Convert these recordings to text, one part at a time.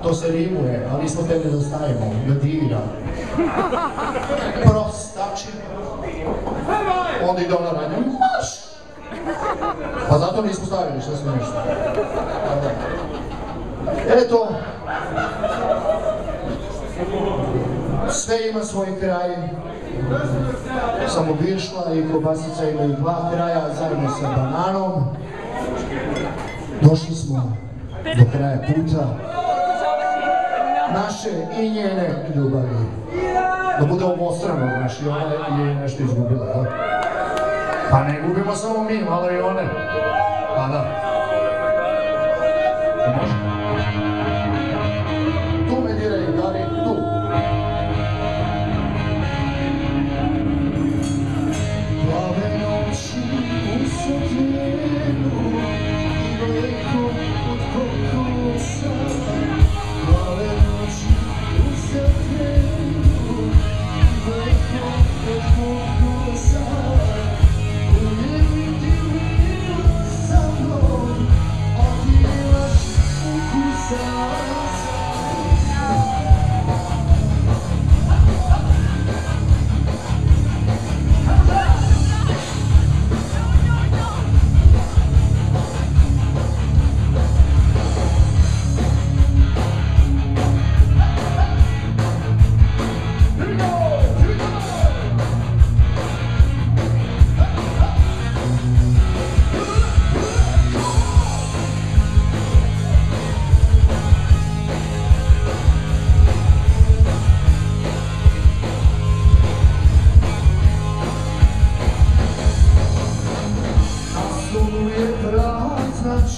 to se rimuje, ali smo te nedostajemo, da dira. Prostači. Onda ide ona radnja, marš! Pa zato nismo stavili, šta smo nešto. Eto, sve ima svoj kraj. Samo višla i kobasica imaju dva kraja zajedno sa bananom. Došli smo do kraja puta naše i njene ljubavi. Da bude obostrano, znaš, i ona je nešto izgubila, da? Pa ne gubimo samo mi, malo i one. Pa da. Može? Tu me diraj, Dari, tu. Plave noći u sotljenu i daleko od kokosa. Plave noći u sotljenu i daleko od kokosa. Uvijek ti bilo sa mnom, a ti imaš ukusa.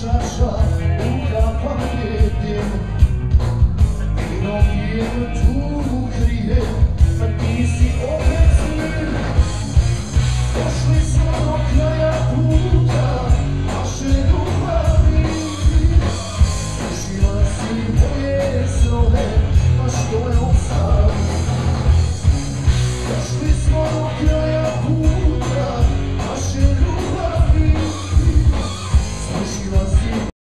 Čaša, u kapaketim, vinom pijenu